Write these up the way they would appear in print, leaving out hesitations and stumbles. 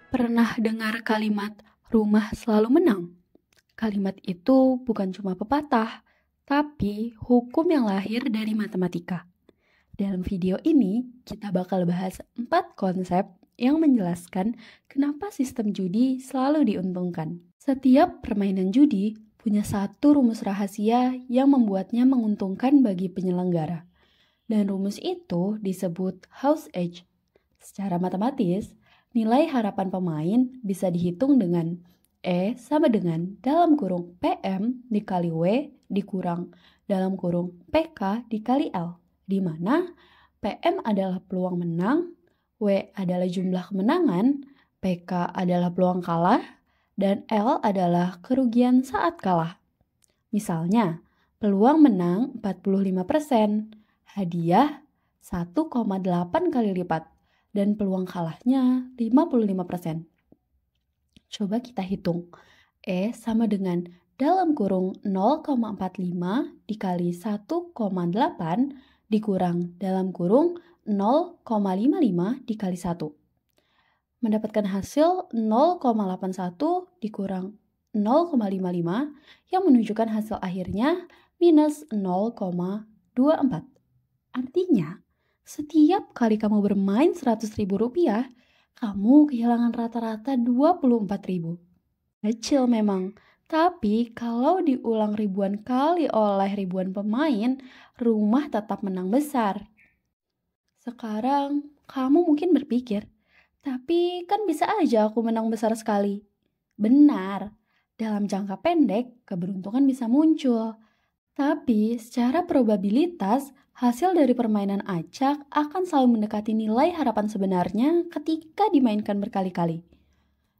Pernah dengar kalimat "rumah selalu menang"? Kalimat itu bukan cuma pepatah, tapi hukum yang lahir dari matematika. Dalam video ini, kita bakal bahas 4 konsep yang menjelaskan kenapa sistem judi selalu diuntungkan. Setiap permainan judi punya satu rumus rahasia yang membuatnya menguntungkan bagi penyelenggara. Dan rumus itu disebut house edge. Secara matematis, nilai harapan pemain bisa dihitung dengan E sama dengan dalam kurung PM dikali W dikurang dalam kurung PK dikali L, di mana PM adalah peluang menang, W adalah jumlah kemenangan, PK adalah peluang kalah, dan L adalah kerugian saat kalah. Misalnya, peluang menang 45%, hadiah 1,8 kali lipat, dan peluang kalahnya 55%. Coba kita hitung. E sama dengan dalam kurung 0,45 dikali 1,8 dikurang dalam kurung 0,55 dikali 1. Mendapatkan hasil 0,81 dikurang 0,55 yang menunjukkan hasil akhirnya minus 0,24. Artinya, setiap kali kamu bermain Rp100.000, kamu kehilangan rata-rata Rp24.000. Kecil memang, tapi kalau diulang ribuan kali oleh ribuan pemain, rumah tetap menang besar. Sekarang, kamu mungkin berpikir, tapi kan bisa aja aku menang besar sekali. Benar, dalam jangka pendek, keberuntungan bisa muncul. Tapi secara probabilitas, hasil dari permainan acak akan selalu mendekati nilai harapan sebenarnya ketika dimainkan berkali-kali.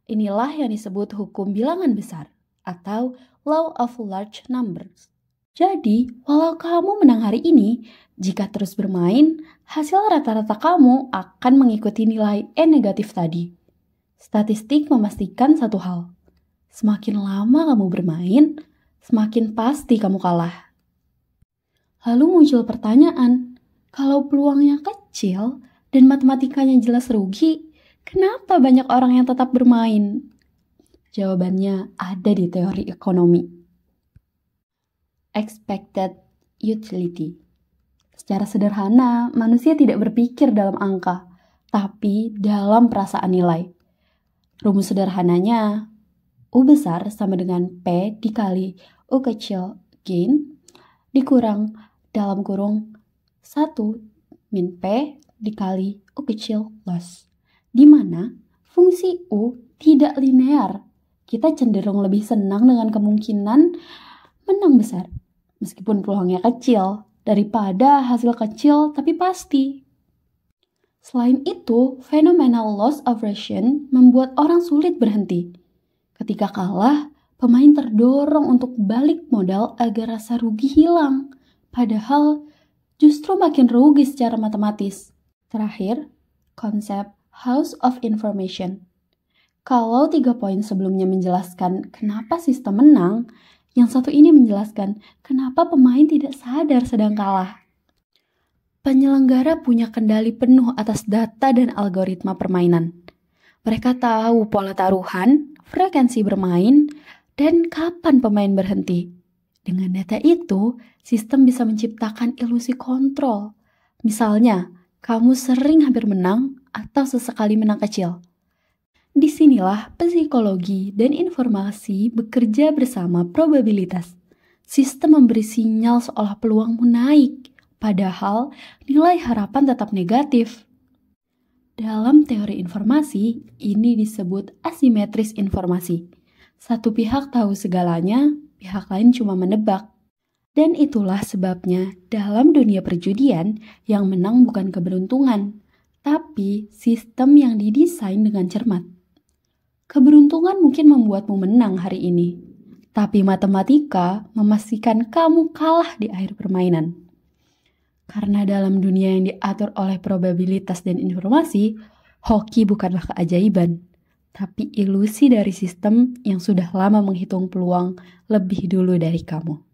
Inilah yang disebut hukum bilangan besar atau law of large numbers. Jadi, walau kamu menang hari ini, jika terus bermain, hasil rata-rata kamu akan mengikuti nilai E negatif tadi. Statistik memastikan satu hal. Semakin lama kamu bermain, semakin pasti kamu kalah. Lalu muncul pertanyaan, kalau peluangnya kecil dan matematikanya jelas rugi, kenapa banyak orang yang tetap bermain? Jawabannya ada di teori ekonomi. Expected utility. Secara sederhana, manusia tidak berpikir dalam angka, tapi dalam perasaan nilai. Rumus sederhananya, U besar sama dengan P dikali U kecil gain dikurang dalam kurung 1 min P dikali U kecil loss, di mana fungsi U tidak linear. Kita cenderung lebih senang dengan kemungkinan menang besar, meskipun peluangnya kecil, daripada hasil kecil tapi pasti. Selain itu, phenomenal loss aversion membuat orang sulit berhenti. Ketika kalah, pemain terdorong untuk balik modal agar rasa rugi hilang. Padahal justru makin rugi secara matematis. Terakhir, konsep House of Information. Kalau 3 poin sebelumnya menjelaskan kenapa sistem menang, yang satu ini menjelaskan kenapa pemain tidak sadar sedang kalah. Penyelenggara punya kendali penuh atas data dan algoritma permainan. Mereka tahu pola taruhan, frekuensi bermain, dan kapan pemain berhenti. Dengan data itu, sistem bisa menciptakan ilusi kontrol. Misalnya, kamu sering hampir menang atau sesekali menang kecil. Disinilah psikologi dan informasi bekerja bersama probabilitas. Sistem memberi sinyal seolah peluangmu naik, padahal nilai harapan tetap negatif. Dalam teori informasi, ini disebut asimetris informasi. Satu pihak tahu segalanya, pihak lain cuma menebak. Dan itulah sebabnya dalam dunia perjudian yang menang bukan keberuntungan, tapi sistem yang didesain dengan cermat. Keberuntungan mungkin membuatmu menang hari ini, tapi matematika memastikan kamu kalah di akhir permainan. Karena dalam dunia yang diatur oleh probabilitas dan informasi, hoki bukanlah keajaiban, tapi ilusi dari sistem yang sudah lama menghitung peluang lebih dulu dari kamu.